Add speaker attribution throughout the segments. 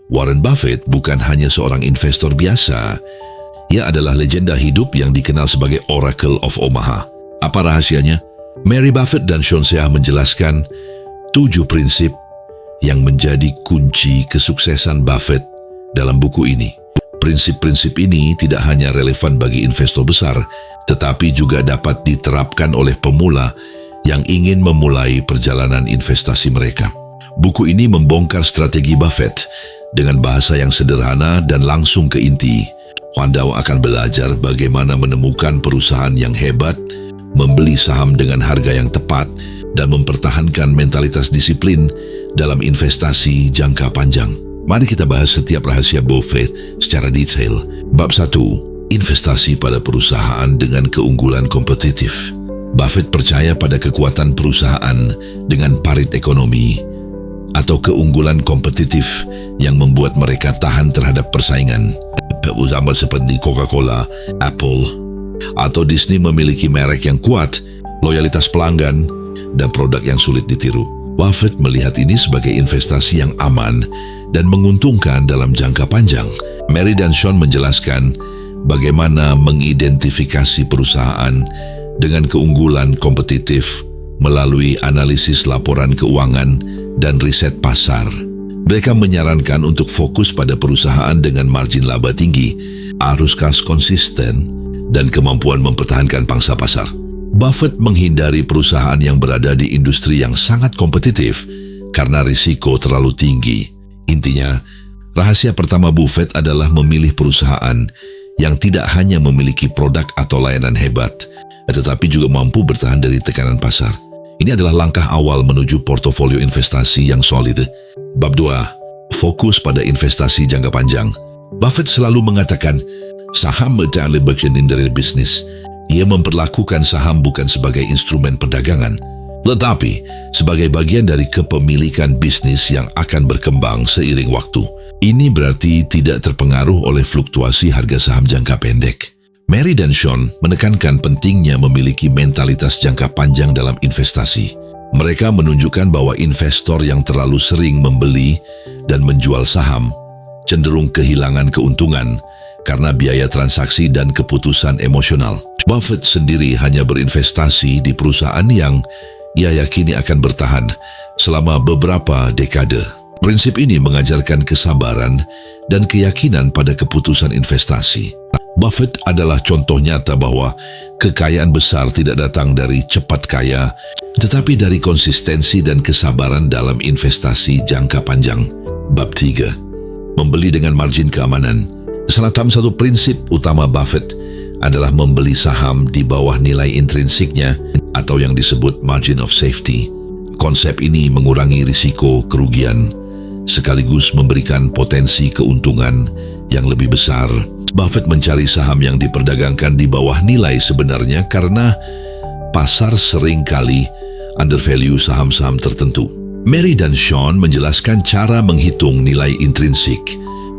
Speaker 1: Warren Buffett bukan hanya seorang investor biasa. Ia adalah legenda hidup yang dikenal sebagai Oracle of Omaha. Apa rahasianya? Mary Buffett dan Sean Seah menjelaskan 7 prinsip yang menjadi kunci kesuksesan Buffett dalam buku ini. Prinsip-prinsip ini tidak hanya relevan bagi investor besar, tetapi juga dapat diterapkan oleh pemula yang ingin memulai perjalanan investasi mereka. Buku ini membongkar strategi Buffett dengan bahasa yang sederhana dan langsung ke inti. Anda akan belajar bagaimana menemukan perusahaan yang hebat, membeli saham dengan harga yang tepat, dan mempertahankan mentalitas disiplin dalam investasi jangka panjang. Mari kita bahas setiap rahasia Buffett secara detail. Bab 1. Investasi pada perusahaan dengan keunggulan kompetitif. Buffett percaya pada kekuatan perusahaan dengan parit ekonomi atau keunggulan kompetitif yang membuat mereka tahan terhadap persaingan. Perusahaan seperti Coca-Cola, Apple, atau Disney memiliki merek yang kuat, loyalitas pelanggan, dan produk yang sulit ditiru. Buffett melihat ini sebagai investasi yang aman dan menguntungkan dalam jangka panjang. Mary dan Sean menjelaskan bagaimana mengidentifikasi perusahaan dengan keunggulan kompetitif melalui analisis laporan keuangan dan riset pasar. Mereka menyarankan untuk fokus pada perusahaan dengan margin laba tinggi, arus kas konsisten, dan kemampuan mempertahankan pangsa pasar. Buffett menghindari perusahaan yang berada di industri yang sangat kompetitif karena risiko terlalu tinggi. Intinya, rahasia pertama Buffett adalah memilih perusahaan yang tidak hanya memiliki produk atau layanan hebat, tetapi juga mampu bertahan dari tekanan pasar. Ini adalah langkah awal menuju portofolio investasi yang solid. Bab 2. Fokus pada investasi jangka panjang. Buffett selalu mengatakan, saham adalah bagian dari bisnis. Ia memperlakukan saham bukan sebagai instrumen perdagangan, tetapi sebagai bagian dari kepemilikan bisnis yang akan berkembang seiring waktu. Ini berarti tidak terpengaruh oleh fluktuasi harga saham jangka pendek. Mary dan Sean menekankan pentingnya memiliki mentalitas jangka panjang dalam investasi. Mereka menunjukkan bahwa investor yang terlalu sering membeli dan menjual saham cenderung kehilangan keuntungan karena biaya transaksi dan keputusan emosional. Buffett sendiri hanya berinvestasi di perusahaan yang ia yakini akan bertahan selama beberapa dekade. Prinsip ini mengajarkan kesabaran dan keyakinan pada keputusan investasi. Buffett adalah contoh nyata bahwa kekayaan besar tidak datang dari cepat kaya, tetapi dari konsistensi dan kesabaran dalam investasi jangka panjang. Bab 3. Membeli dengan margin keamanan. Salah satu prinsip utama Buffett adalah membeli saham di bawah nilai intrinsiknya atau yang disebut margin of safety. Konsep ini mengurangi risiko kerugian, sekaligus memberikan potensi keuntungan yang lebih besar. Buffett mencari saham yang diperdagangkan di bawah nilai sebenarnya karena pasar seringkali undervalue saham-saham tertentu. Mary dan Sean menjelaskan cara menghitung nilai intrinsik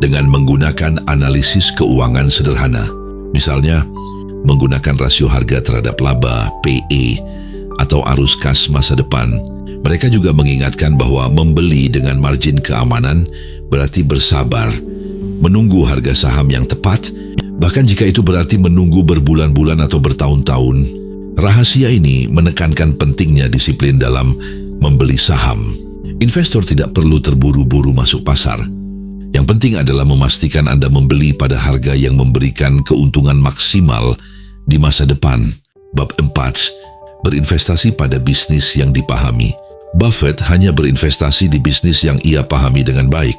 Speaker 1: dengan menggunakan analisis keuangan sederhana. Misalnya, menggunakan rasio harga terhadap laba, PE, atau arus kas masa depan. Mereka juga mengingatkan bahwa membeli dengan margin keamanan berarti bersabar, menunggu harga saham yang tepat, bahkan jika itu berarti menunggu berbulan-bulan atau bertahun-tahun. Rahasia ini menekankan pentingnya disiplin dalam membeli saham. Investor tidak perlu terburu-buru masuk pasar. Yang penting adalah memastikan Anda membeli pada harga yang memberikan keuntungan maksimal di masa depan. Bab 4. Berinvestasi pada bisnis yang dipahami. Buffett hanya berinvestasi di bisnis yang ia pahami dengan baik.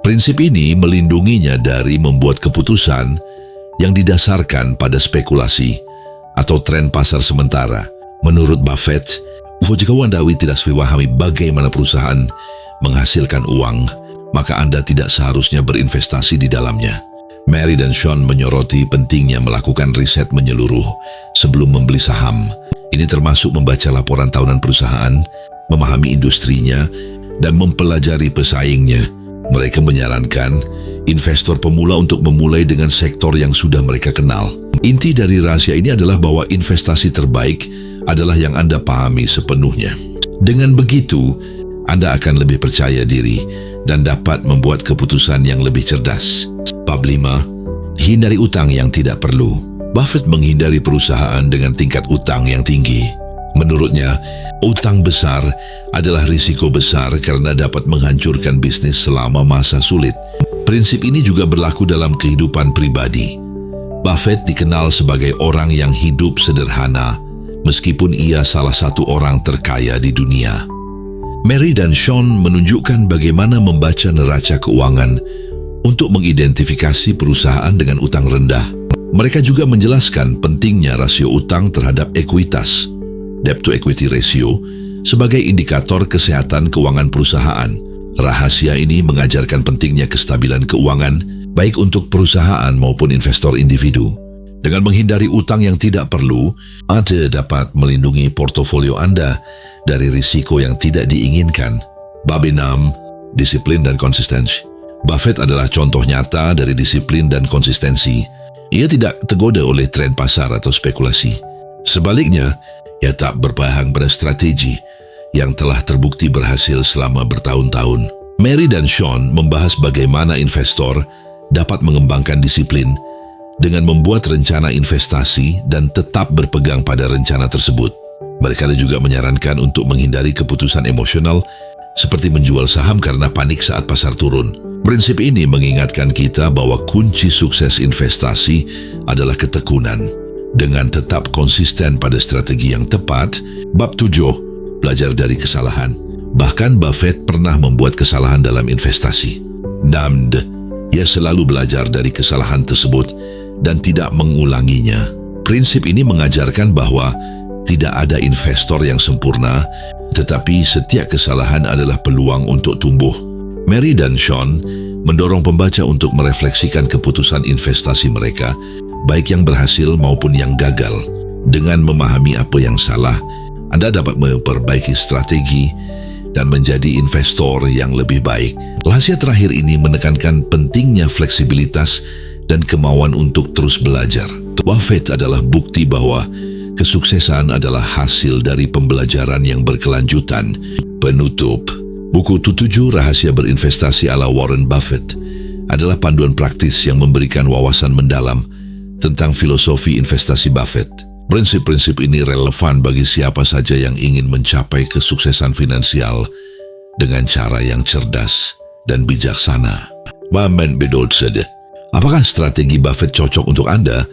Speaker 1: Prinsip ini melindunginya dari membuat keputusan yang didasarkan pada spekulasi atau tren pasar sementara. Menurut Buffett, jika Anda tidak memahami bagaimana perusahaan menghasilkan uang, maka Anda tidak seharusnya berinvestasi di dalamnya. Mary dan Sean menyoroti pentingnya melakukan riset menyeluruh sebelum membeli saham. Ini termasuk membaca laporan tahunan perusahaan, memahami industrinya, dan mempelajari pesaingnya. Mereka menyarankan investor pemula untuk memulai dengan sektor yang sudah mereka kenal. Inti dari rahasia ini adalah bahwa investasi terbaik adalah yang Anda pahami sepenuhnya. Dengan begitu, Anda akan lebih percaya diri dan dapat membuat keputusan yang lebih cerdas. Bab 5. Hindari utang yang tidak perlu. Buffett menghindari perusahaan dengan tingkat utang yang tinggi. Menurutnya, utang besar adalah risiko besar karena dapat menghancurkan bisnis selama masa sulit. Prinsip ini juga berlaku dalam kehidupan pribadi. Buffett dikenal sebagai orang yang hidup sederhana, meskipun ia salah satu orang terkaya di dunia. Mary dan Sean menunjukkan bagaimana membaca neraca keuangan untuk mengidentifikasi perusahaan dengan utang rendah. Mereka juga menjelaskan pentingnya rasio utang terhadap ekuitas, debt to equity ratio, sebagai indikator kesehatan keuangan perusahaan. Rahasia ini mengajarkan pentingnya kestabilan keuangan, baik untuk perusahaan maupun investor individu. Dengan menghindari utang yang tidak perlu, Anda dapat melindungi portofolio Anda dari risiko yang tidak diinginkan. Bab 6. Disiplin dan konsistensi. Buffett adalah contoh nyata dari disiplin dan konsistensi. Ia tidak tergoda oleh tren pasar atau spekulasi. Sebaliknya, ia tak berpahang pada strategi yang telah terbukti berhasil selama bertahun-tahun. Mary dan Sean membahas bagaimana investor dapat mengembangkan disiplin dengan membuat rencana investasi dan tetap berpegang pada rencana tersebut. Mereka juga menyarankan untuk menghindari keputusan emosional seperti menjual saham karena panik saat pasar turun. Prinsip ini mengingatkan kita bahwa kunci sukses investasi adalah ketekunan. Dengan tetap konsisten pada strategi yang tepat. Bab 7. Belajar dari kesalahan. Bahkan Buffett pernah membuat kesalahan dalam investasi. Namun, ia selalu belajar dari kesalahan tersebut dan tidak mengulanginya. Prinsip ini mengajarkan bahwa tidak ada investor yang sempurna, tetapi setiap kesalahan adalah peluang untuk tumbuh. Mary dan Sean mendorong pembaca untuk merefleksikan keputusan investasi mereka, baik yang berhasil maupun yang gagal. Dengan memahami apa yang salah, Anda dapat memperbaiki strategi dan menjadi investor yang lebih baik. Rahasia terakhir ini menekankan pentingnya fleksibilitas dan kemauan untuk terus belajar. Buffett adalah bukti bahwa kesuksesan adalah hasil dari pembelajaran yang berkelanjutan. Penutup. Buku 7 Rahasia Berinvestasi ala Warren Buffett adalah panduan praktis yang memberikan wawasan mendalam tentang filosofi investasi Buffett. Prinsip-prinsip ini relevan bagi siapa saja yang ingin mencapai kesuksesan finansial dengan cara yang cerdas dan bijaksana. Apakah strategi Buffett cocok untuk Anda?